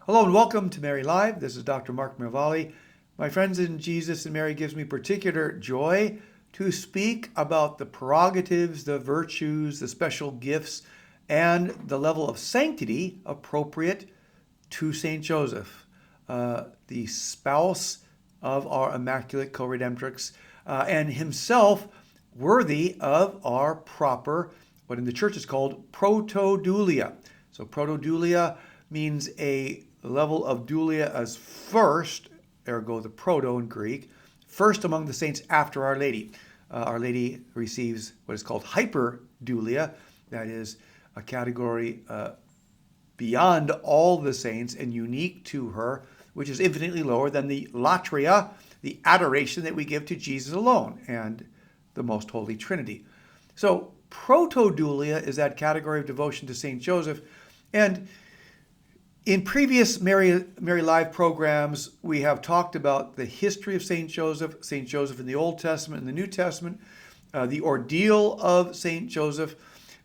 Hello and welcome to Mary Live. This is Dr. Mark Miravalle. My friends in Jesus and Mary, gives me particular joy to speak about the prerogatives, the virtues, the special gifts, and the level of sanctity appropriate to Saint Joseph, the spouse of our Immaculate Co-Redemptrix, and himself worthy of our proper, what in the church is called protodulia. So protodulia means a level of dulia as first, ergo the proto in Greek, first among the saints after Our Lady. Our Lady receives what is called hyperdulia, that is a category beyond all the saints and unique to her, which is infinitely lower than the latria, the adoration that we give to Jesus alone and the Most Holy Trinity. So protodulia is that category of devotion to Saint Joseph. And in previous Mary Live programs, we have talked about the history of Saint Joseph in the Old Testament and the New Testament, the ordeal of Saint Joseph,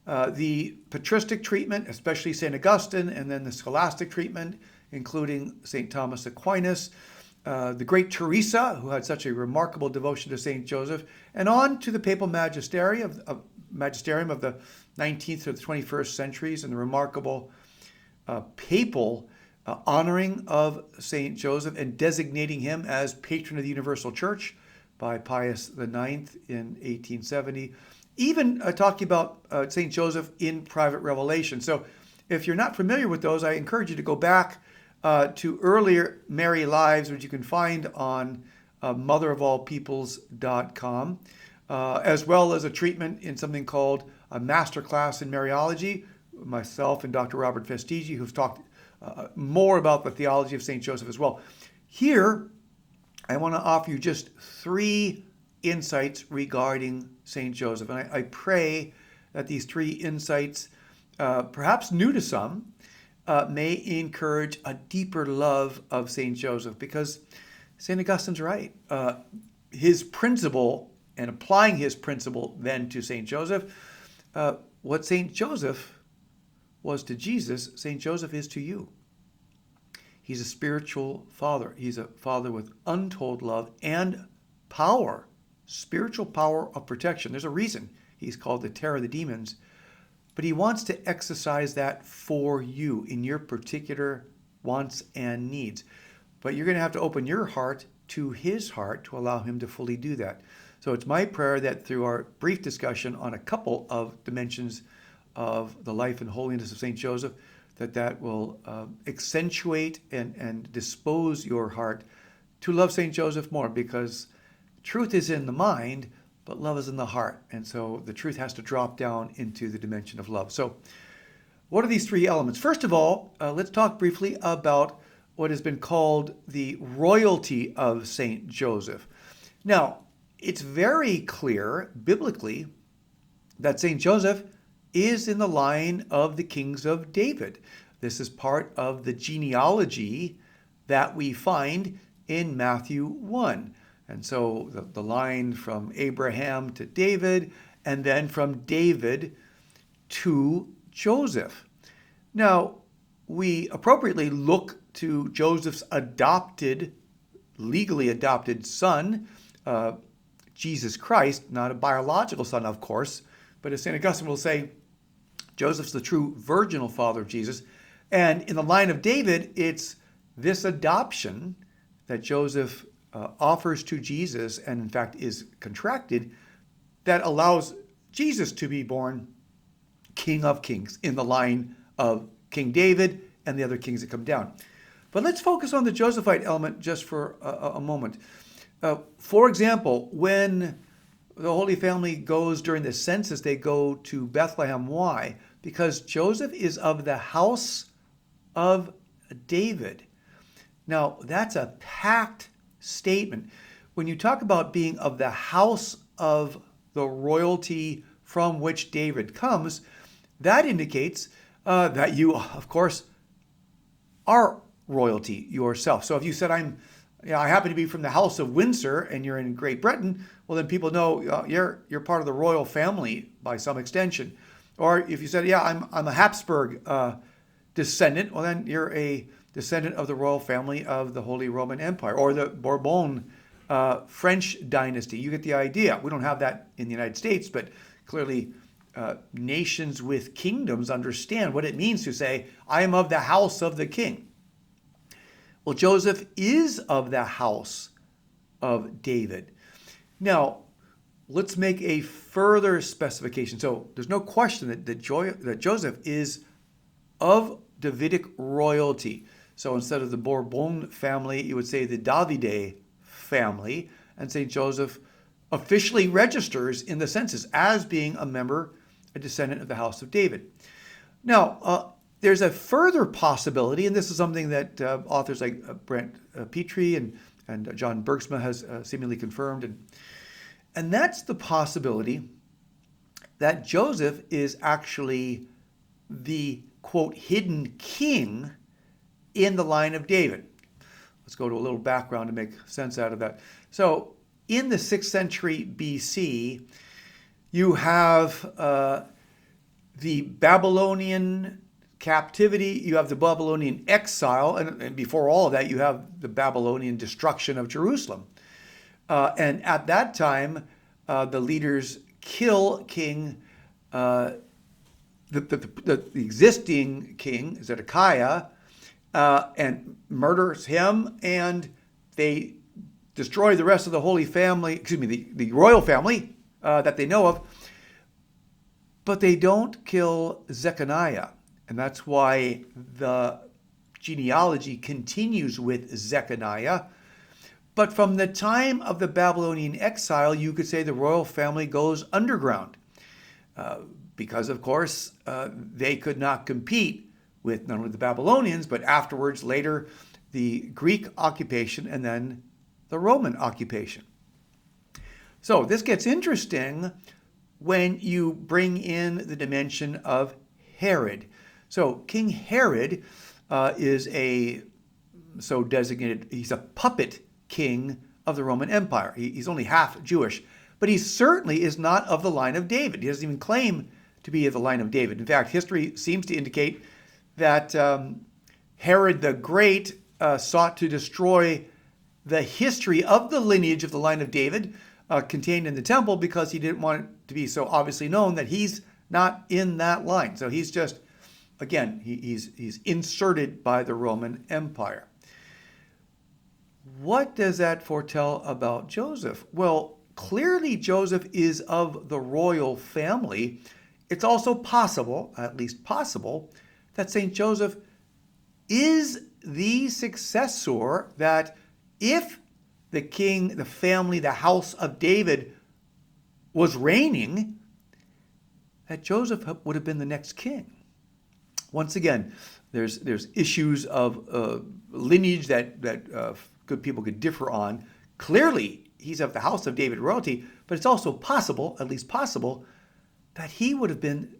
the patristic treatment, especially Saint Augustine, and then the scholastic treatment, including Saint Thomas Aquinas, the great Teresa, who had such a remarkable devotion to Saint Joseph, and on to the papal magisterium of the 19th to the 21st centuries, and the remarkable papal honoring of Saint Joseph and designating him as patron of the Universal Church by Pius IX in 1870. Even talking about Saint Joseph in private revelation. So if you're not familiar with those, I encourage you to go back to earlier Mary Lives, which you can find on motherofallpeoples.com, as well as a treatment in something called a masterclass in Mariology. Myself and Dr. Robert Vestigi, who've talked more about the theology of St. Joseph as well. Here, I want to offer you just 3 insights regarding St. Joseph. And I pray that these 3 insights, perhaps new to some, may encourage a deeper love of St. Joseph, because St. Augustine's right. His principle, and applying his principle then to St. Joseph, what St. Joseph was to Jesus, St. Joseph is to you. He's a spiritual father. He's a father with untold love and power, spiritual power of protection. There's a reason he's called the terror of the demons, but he wants to exercise that for you in your particular wants and needs. But you're going to have to open your heart to his heart to allow him to fully do that. So it's my prayer that through our brief discussion on a couple of dimensions of the life and holiness of St. Joseph, that will accentuate and dispose your heart to love St. Joseph more, because truth is in the mind, but love is in the heart. And so the truth has to drop down into the dimension of love. So what are these 3 elements? First of all, let's talk briefly about what has been called the royalty of St. Joseph. Now, it's very clear biblically that St. Joseph is in the line of the kings of David. This is part of the genealogy that we find in Matthew 1. And so the line from Abraham to David, and then from David to Joseph. Now, we appropriately look to Joseph's legally adopted son, Jesus Christ, not a biological son, of course, but as St. Augustine will say, Joseph's the true virginal father of Jesus. And in the line of David, it's this adoption that Joseph offers to Jesus, and in fact is contracted, that allows Jesus to be born King of Kings in the line of King David and the other kings that come down. But let's focus on the Josephite element just for a moment. For example, when the Holy Family goes during the census, they go to Bethlehem. Why? Because Joseph is of the house of David. Now, that's a packed statement. When you talk about being of the house of the royalty from which David comes, that indicates that you, of course, are royalty yourself. So if you said, I happen to be from the House of Windsor and you're in Great Britain, well, then people know you're part of the royal family by some extension. Or if you said, I'm a Habsburg descendant, well, then you're a descendant of the royal family of the Holy Roman Empire, or the Bourbon French dynasty. You get the idea. We don't have that in the United States, but clearly nations with kingdoms understand what it means to say, I am of the house of the king. Well, Joseph is of the house of David. Now, let's make a further specification. So there's no question that Joseph is of Davidic royalty. So instead of the Bourbon family, you would say the Davide family, and St. Joseph officially registers in the census as being a descendant of the house of David. Now, there's a further possibility, and this is something that authors like Brent Petrie and John Bergsma has seemingly confirmed, and that's the possibility that Joseph is actually the, quote, hidden king in the line of David. Let's go to a little background to make sense out of that. So in the 6th century BC, you have the Babylonian captivity, you have the Babylonian exile, and before all of that, you have the Babylonian destruction of Jerusalem. And at that time, the leaders kill the existing king, Zedekiah, and murders him, and they destroy the rest of the Holy Family, the royal family that they know of, but they don't kill Zechariah. And that's why the genealogy continues with Zechariah. But from the time of the Babylonian exile, you could say the royal family goes underground because, of course, they could not compete with not only the Babylonians, but afterwards, later, the Greek occupation and then the Roman occupation. So this gets interesting when you bring in the dimension of Herod. So King Herod is he's a puppet king of the Roman Empire. He's only half Jewish, but he certainly is not of the line of David. He doesn't even claim to be of the line of David. In fact, history seems to indicate that Herod the Great sought to destroy the history of the lineage of the line of David contained in the temple because he didn't want it to be so obviously known that he's not in that line. So he's just, again, he's inserted by the Roman Empire. What does that foretell about Joseph? Well, clearly Joseph is of the royal family. It's also possible, at least possible, that St. Joseph is the successor, that if the king, the family, the house of David was reigning, that Joseph would have been the next king. Once again, there's issues of lineage that good people could differ on. Clearly, he's of the house of David royalty, but it's also possible, at least possible, that he would have been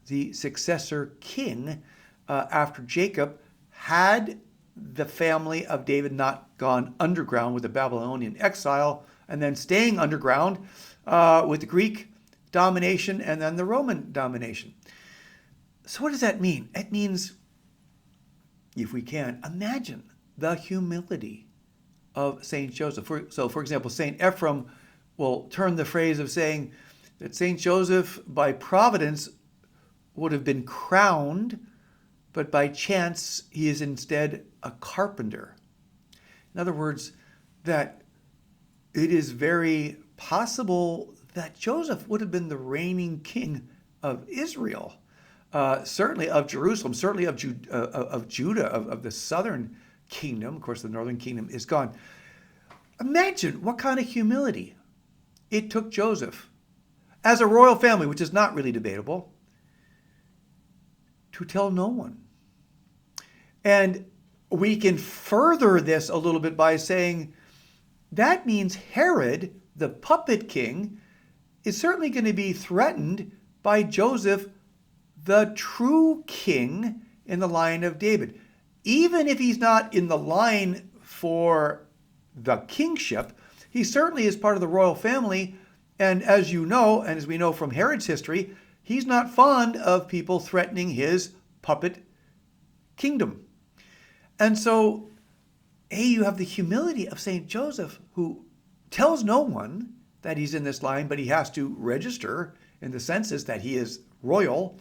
the successor king after Jacob, had the family of David not gone underground with the Babylonian exile and then staying underground with the Greek domination and then the Roman domination. So what does that mean? It means, if we can, imagine the humility of St. Joseph. For example, St. Ephraim will turn the phrase of saying that St. Joseph, by providence, would have been crowned, but by chance he is instead a carpenter. In other words, that it is very possible that Joseph would have been the reigning king of Israel, certainly of Jerusalem, certainly of Judah, of the southern kingdom. Of course, the northern kingdom is gone. Imagine what kind of humility it took Joseph, as a royal family, which is not really debatable, to tell no one. And we can further this a little bit by saying that means Herod, the puppet king, is certainly going to be threatened by Joseph, the true king in the line of David. Even if he's not in the line for the kingship, he certainly is part of the royal family. And as you know, and as we know from Herod's history, he's not fond of people threatening his puppet kingdom. And so, you have the humility of St. Joseph, who tells no one that he's in this line, but he has to register in the census that he is royal.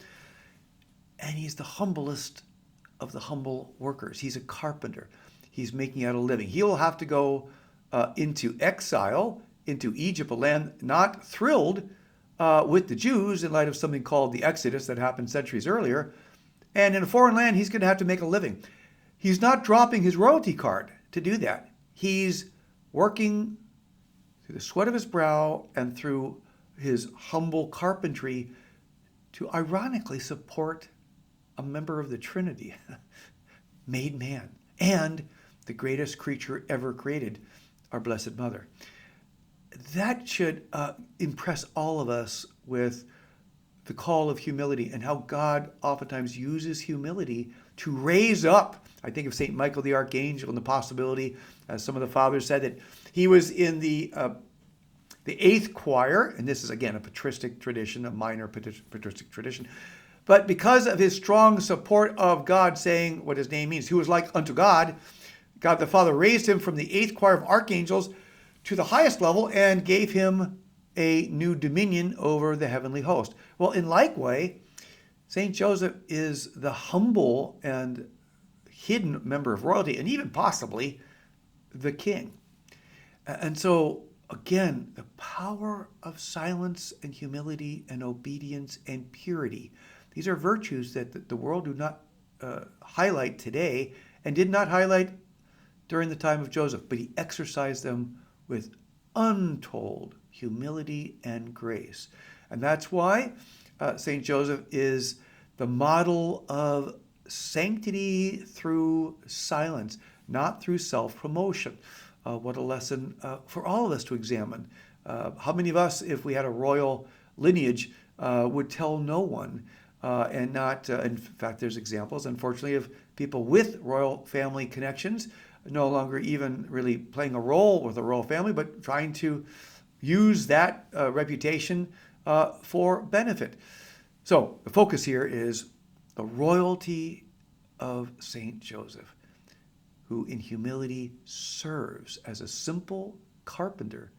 And he's the humblest of the humble workers. He's a carpenter. He's making out a living. He'll have to go into exile, into Egypt, a land not thrilled with the Jews in light of something called the Exodus that happened centuries earlier. And in a foreign land, he's going to have to make a living. He's not dropping his royalty card to do that. He's working through the sweat of his brow and through his humble carpentry to ironically support a member of the Trinity, made man, and the greatest creature ever created, our Blessed Mother. That should impress all of us with the call of humility and how God oftentimes uses humility to raise up. I think of St. Michael the Archangel and the possibility, as some of the fathers said, that he was in the eighth choir, and this is again a patristic tradition, a minor patristic tradition, but because of his strong support of God saying what his name means, who was like unto God, God the Father raised him from the eighth choir of archangels to the highest level and gave him a new dominion over the heavenly host. Well, in like way, St. Joseph is the humble and hidden member of royalty, and even possibly the king. And so, again, the power of silence and humility and obedience and purity. These are virtues that the world do not highlight today and did not highlight during the time of Joseph, but he exercised them with untold humility and grace. And that's why St. Joseph is the model of sanctity through silence, not through self-promotion. What a lesson for all of us to examine. How many of us, if we had a royal lineage, would tell no one and not, in fact, there's examples, unfortunately, of people with royal family connections no longer even really playing a role with the royal family, but trying to use that reputation for benefit. So the focus here is the royalty of St. Joseph, who in humility serves as a simple carpenter.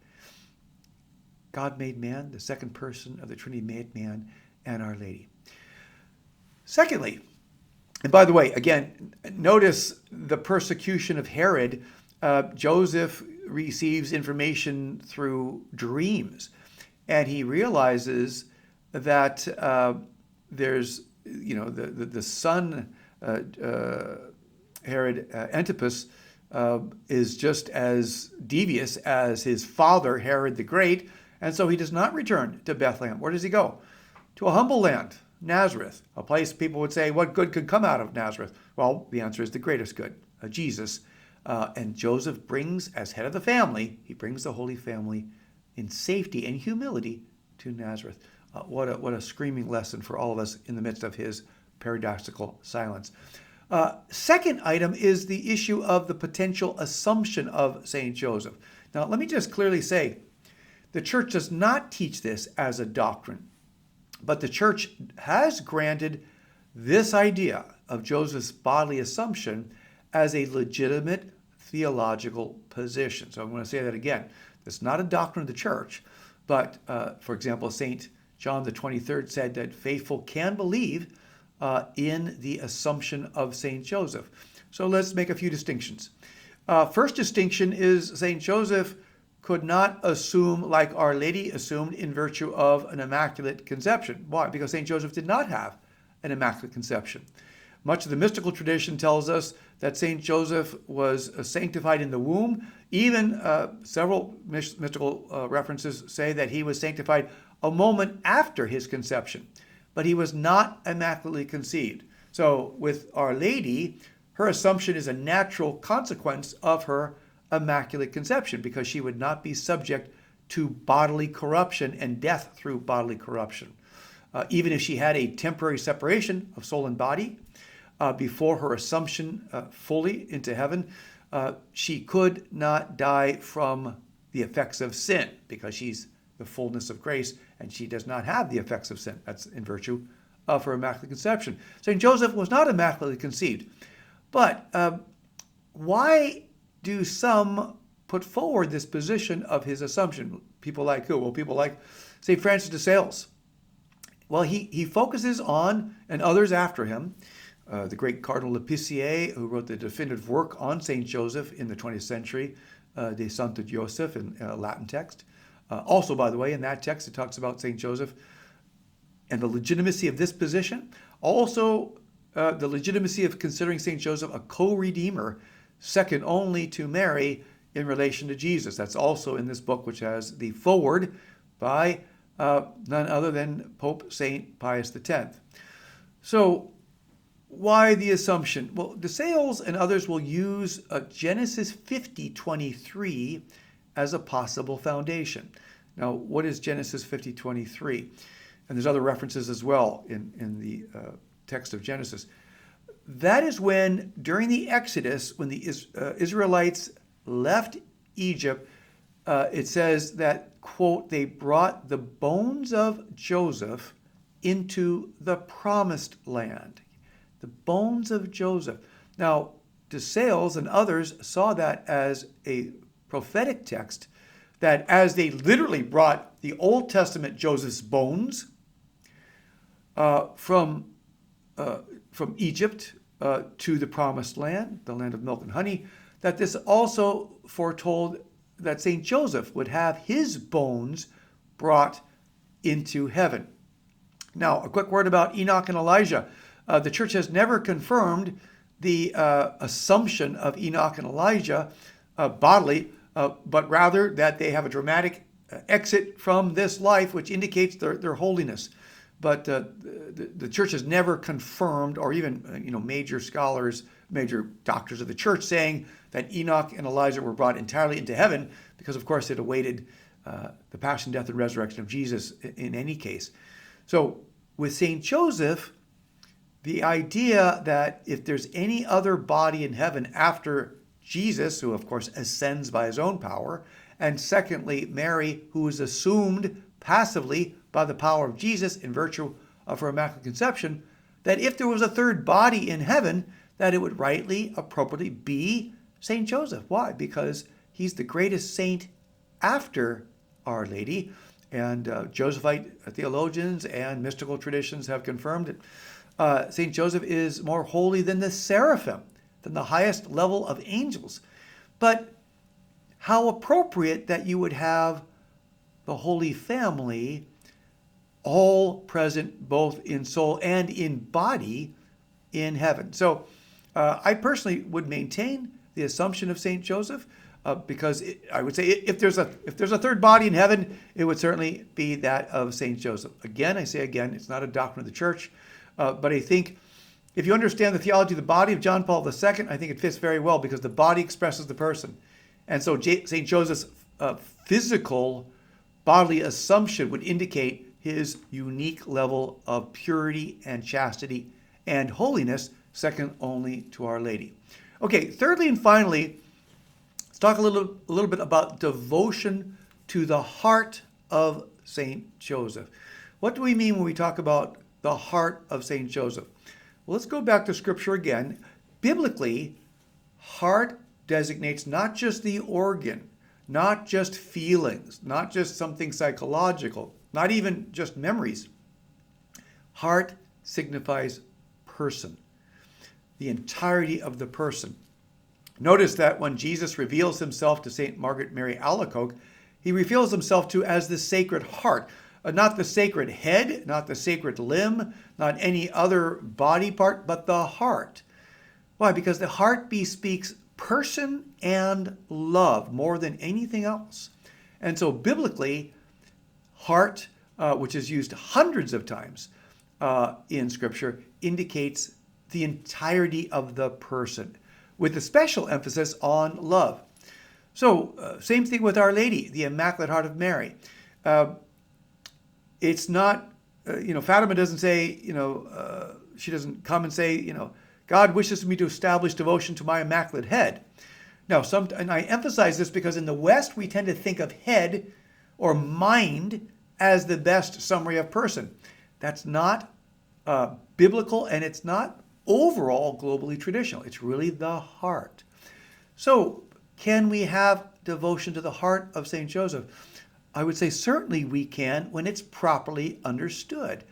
God made man, the second person of the Trinity made man, and Our Lady. Secondly, and by the way, again, notice the persecution of Herod. Joseph receives information through dreams, and he realizes that there's, the son, Herod Antipas, is just as devious as his father, Herod the Great, and so he does not return to Bethlehem. Where does he go? To a humble land, Nazareth, a place people would say, what good could come out of Nazareth? Well, the answer is the greatest good, Jesus. And Joseph brings, as head of the family, he brings the Holy Family in safety and humility to Nazareth. What a screaming lesson for all of us in the midst of his paradoxical silence. Second item is the issue of the potential assumption of St. Joseph. Now, let me just clearly say, the church does not teach this as a doctrine, but the church has granted this idea of Joseph's bodily assumption as a legitimate theological position. So I'm going to say that again. It's not a doctrine of the church, but for example, St. John the 23rd said that faithful can believe in the assumption of St. Joseph. So let's make a few distinctions. First distinction is St. Joseph could not assume like Our Lady assumed in virtue of an immaculate conception. Why? Because St. Joseph did not have an immaculate conception. Much of the mystical tradition tells us that St. Joseph was sanctified in the womb. Even several mystical references say that he was sanctified a moment after his conception, but he was not immaculately conceived. So with Our Lady, her assumption is a natural consequence of her immaculate conception because she would not be subject to bodily corruption and death through bodily corruption. Even if she had a temporary separation of soul and body before her assumption fully into heaven, she could not die from the effects of sin because she's the fullness of grace and she does not have the effects of sin. That's in virtue of her immaculate conception. St. Joseph was not immaculately conceived, but why do some put forward this position of his assumption? People like who? Well, people like, St. Francis de Sales. Well, he focuses on, and others after him, the great Cardinal Lipisier, who wrote the definitive work on St. Joseph in the 20th century, De Santo Joseph, in Latin text. Also, by the way, in that text, it talks about St. Joseph and the legitimacy of this position. Also, the legitimacy of considering St. Joseph a co-redeemer, second only to Mary in relation to Jesus. That's also in this book, which has the foreword by none other than Pope St. Pius X. So, why the assumption? Well, de Sales and others will use Genesis 50:23 as a possible foundation. Now, what is Genesis 50:23? And there's other references as well in the text of Genesis. That is when, during the Exodus, when the Israelites left Egypt, it says that, quote, they brought the bones of Joseph into the promised land. The bones of Joseph. Now, de Sales and others saw that as a prophetic text, that as they literally brought the Old Testament Joseph's bones from Egypt to the promised land, the land of milk and honey, that this also foretold that St. Joseph would have his bones brought into heaven. Now, a quick word about Enoch and Elijah. The church has never confirmed the assumption of Enoch and Elijah bodily, but rather that they have a dramatic exit from this life, which indicates their holiness. But the church has never confirmed, or even major scholars, major doctors of the church, saying that Enoch and Elijah were brought entirely into heaven, because of course it awaited the passion, death, and resurrection of Jesus in any case. So with St. Joseph, the idea that if there's any other body in heaven after Jesus, who of course ascends by his own power, and secondly, Mary, who is assumed passively by the power of Jesus in virtue of her Immaculate Conception, that if there was a third body in heaven, that it would rightly, appropriately be St. Joseph. Why? Because he's the greatest saint after Our Lady, and Josephite theologians and mystical traditions have confirmed it. St. Joseph is more holy than the seraphim, than the highest level of angels. But how appropriate that you would have the Holy Family all present both in soul and in body in heaven. So I personally would maintain the assumption of St. Joseph because I would say if there's a third body in heaven, it would certainly be that of St. Joseph. Again, I say again, it's not a doctrine of the church. But I think if you understand the theology of the body of John Paul II, I think it fits very well because the body expresses the person. And so St. Joseph's physical bodily assumption would indicate his unique level of purity and chastity and holiness, second only to Our Lady. Okay, thirdly and finally, let's talk a little bit about devotion to the heart of St. Joseph. What do we mean when we talk about the heart of St. Joseph? Well, let's go back to Scripture again. Biblically, heart designates not just the organ, not just feelings, not just something psychological, not even just memories. Heart signifies person, the entirety of the person. Notice that when Jesus reveals himself to St. Margaret Mary Alacoque, he reveals himself to as the Sacred Heart. Not the sacred head, not the sacred limb, not any other body part, but the heart. Why? Because the heart bespeaks person and love more than anything else. And so biblically, heart, which is used hundreds of times in Scripture, indicates the entirety of the person, with a special emphasis on love. So same thing with Our Lady, the Immaculate Heart of Mary. It's not, Fatima doesn't say, she doesn't come and say, God wishes me to establish devotion to my Immaculate Head. Now, and I emphasize this because in the West, we tend to think of head or mind as the best summary of person. That's not biblical, and it's not overall globally traditional. It's really the heart. So, can we have devotion to the heart of St. Joseph? I would say certainly we can when it's properly understood,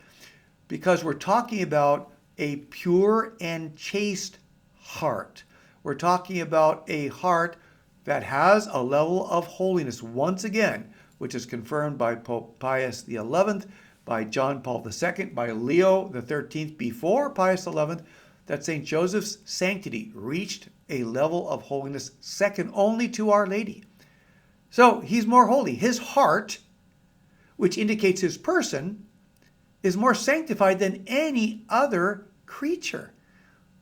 because we're talking about a pure and chaste heart. We're talking about a heart that has a level of holiness, once again, which is confirmed by Pope Pius XI, by John Paul II, by Leo XIII, before Pius XI, that St. Joseph's sanctity reached a level of holiness second only to Our Lady. So he's more holy. His heart, which indicates his person, is more sanctified than any other creature.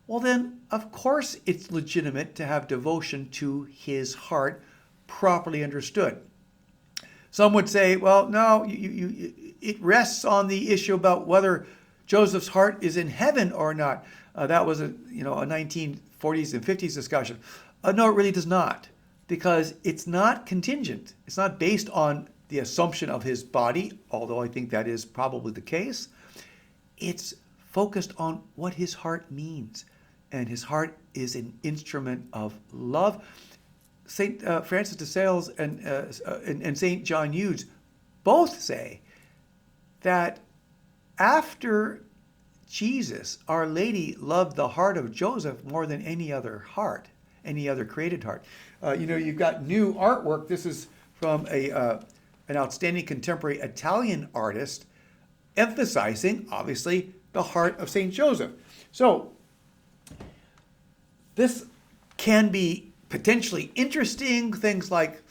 Well, then, of course, it's legitimate to have devotion to his heart, properly understood. Some would say, well, no, it rests on the issue about whether Joseph's heart is in heaven or not. That was a 1940s and 50s discussion. No, it really does not, because it's not contingent. It's not based on the assumption of his body, although I think that is probably the case. It's focused on what his heart means. And his heart is an instrument of love. St. Francis de Sales and St. John Eudes both say that after Jesus, Our Lady loved the heart of Joseph more than any other heart, any other created heart. You've got new artwork. This is from an outstanding contemporary Italian artist, emphasizing, obviously, the heart of St. Joseph. So, this can be potentially interesting, things like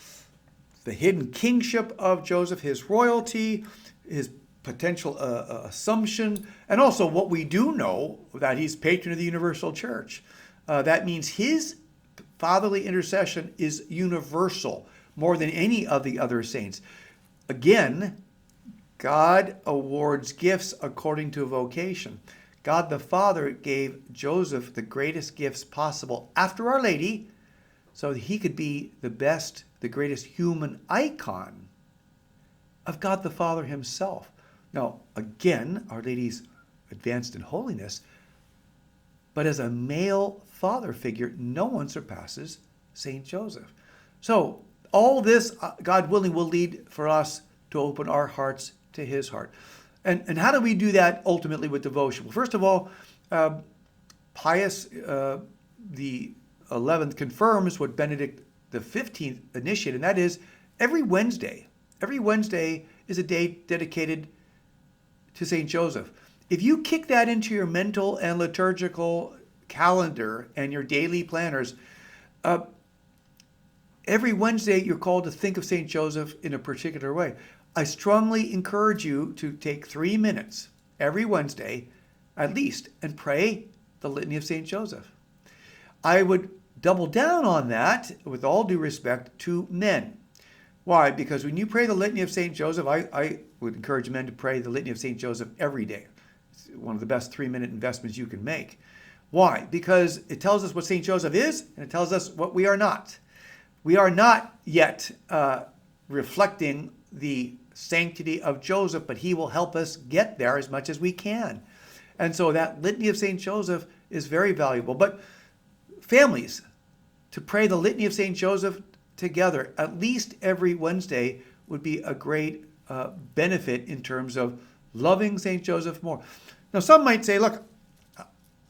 the hidden kingship of Joseph, his royalty, his potential assumption, and also what we do know, that he's patron of the universal church. That means his fatherly intercession is universal, more than any of the other saints. Again, God awards gifts according to vocation. God the Father gave Joseph the greatest gifts possible after Our Lady, so that he could be the best, the greatest human icon of God the Father himself. Now, again, Our Lady's advanced in holiness, but as a male father figure, no one surpasses St. Joseph. So, all this, God willing, will lead for us to open our hearts to his heart. And how do we do that ultimately with devotion? Well, first of all, Pius the 11th confirms what Benedict the 15th initiated, and that is every Wednesday. Every Wednesday is a day dedicated to St. Joseph. If you kick that into your mental and liturgical calendar and your daily planners, every Wednesday you're called to think of St. Joseph in a particular way. I strongly encourage you to take 3 minutes every Wednesday, at least, and pray the Litany of St. Joseph. I would double down on that, with all due respect, to men. Why? Because when you pray the Litany of St. Joseph, I would encourage men to pray the Litany of St. Joseph every day. It's one of the best 3-minute investments you can make. Why? Because it tells us what St. Joseph is, and it tells us what we are not. We are not yet reflecting the sanctity of Joseph, but he will help us get there as much as we can. And so that Litany of St. Joseph is very valuable. But families, to pray the Litany of St. Joseph together at least every Wednesday would be a great benefit in terms of loving St. Joseph more. Now, some might say, look,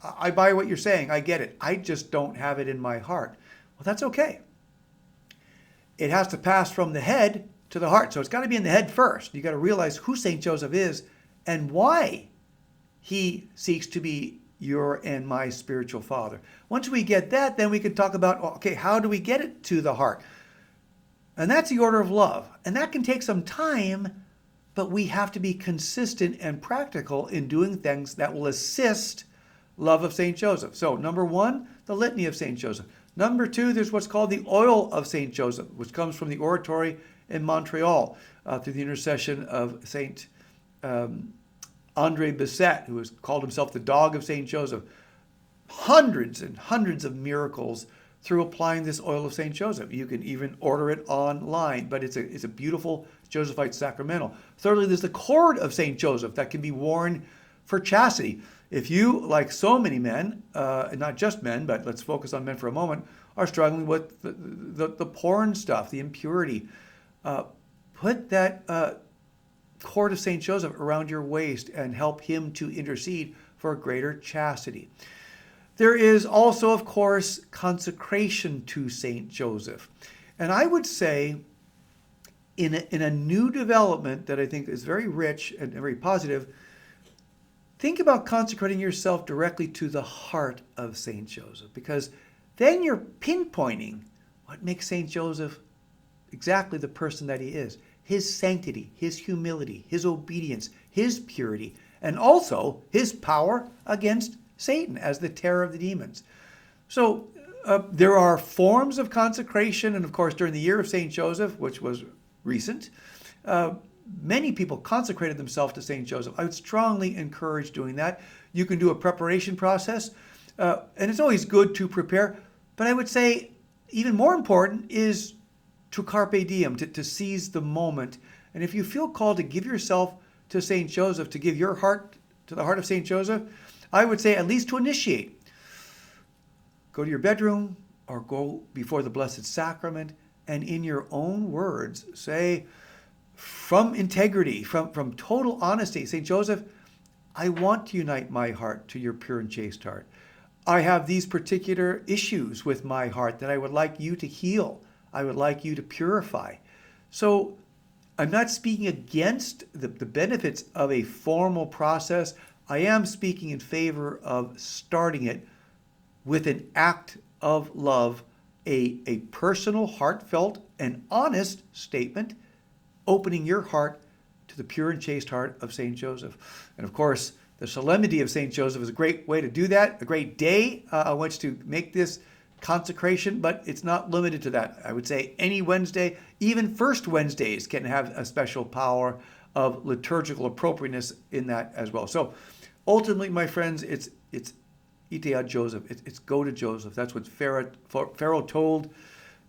I buy what you're saying. I get it. I just don't have it in my heart. Well, that's okay. It has to pass from the head to the heart. So it's got to be in the head first. You got to realize who St. Joseph is and why he seeks to be your and my spiritual father. Once we get that, then we can talk about, okay, how do we get it to the heart? And that's the order of love. And that can take some time, but we have to be consistent and practical in doing things that will assist love of St. Joseph. So, number 1, the Litany of St. Joseph. Number 2, there's what's called the oil of St. Joseph, which comes from the oratory in Montreal through the intercession of St. Andre Bessette, who has called himself the dog of St. Joseph. Hundreds and hundreds of miracles through applying this oil of St. Joseph. You can even order it online, but it's a beautiful Josephite sacramental. Thirdly, there's the cord of St. Joseph that can be worn for chastity. If you, like so many men, and not just men, but let's focus on men for a moment, are struggling with the porn stuff, the impurity, put that cord of St. Joseph around your waist and help him to intercede for greater chastity. There is also, of course, consecration to St. Joseph. And I would say in a new development that I think is very rich and very positive, think about consecrating yourself directly to the heart of St. Joseph, because then you're pinpointing what makes St. Joseph exactly the person that he is. His sanctity, his humility, his obedience, his purity, and also his power against Satan as the terror of the demons. So there are forms of consecration, and of course during the year of St. Joseph, which was recent, many people consecrated themselves to St. Joseph. I would strongly encourage doing that. You can do a preparation process, and it's always good to prepare, but I would say even more important is to carpe diem, to seize the moment. And if you feel called to give yourself to St. Joseph, to give your heart to the heart of St. Joseph, I would say at least to initiate, go to your bedroom or go before the Blessed Sacrament and in your own words say, from integrity, from total honesty, St. Joseph, I want to unite my heart to your pure and chaste heart. I have these particular issues with my heart that I would like you to heal. I would like you to purify. So I'm not speaking against the benefits of a formal process. I am speaking in favor of starting it with an act of love, a personal, heartfelt, and honest statement, opening your heart to the pure and chaste heart of St. Joseph. And of course, the solemnity of St. Joseph is a great way to do that, a great day on which to make this consecration, but it's not limited to that. I would say any Wednesday, even first Wednesdays, can have a special power of liturgical appropriateness in that as well. So ultimately, my friends, it's ite ad Joseph. It's go to Joseph. That's what Pharaoh told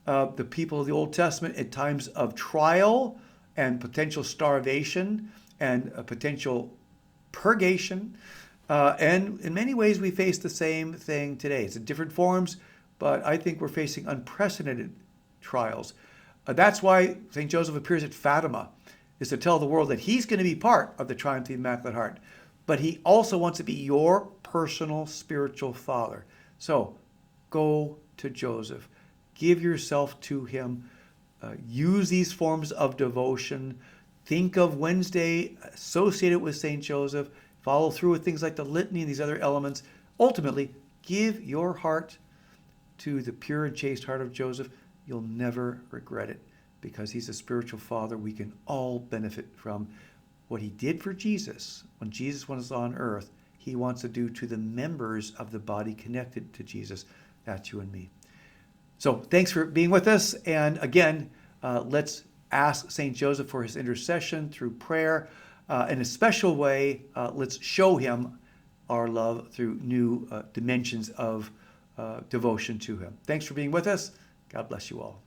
the people of the Old Testament at times of trial and potential starvation and a potential purgation. And in many ways, we face the same thing today. It's in different forms, but I think we're facing unprecedented trials. That's why St. Joseph appears at Fatima, is to tell the world that he's going to be part of the triumph of the Immaculate Heart. But he also wants to be your personal spiritual father. So go to Joseph. Give yourself to him. Use these forms of devotion. Think of Wednesday, associate it with St. Joseph. Follow through with things like the litany and these other elements. Ultimately, give your heart to the pure and chaste heart of Joseph. You'll never regret it, because he's a spiritual father we can all benefit from. What he did for Jesus when Jesus was on earth, he wants to do to the members of the body connected to Jesus. That's you and me. So thanks for being with us. And again, let's ask St. Joseph for his intercession through prayer. In a special way, let's show him our love through new dimensions of devotion to him. Thanks for being with us. God bless you all.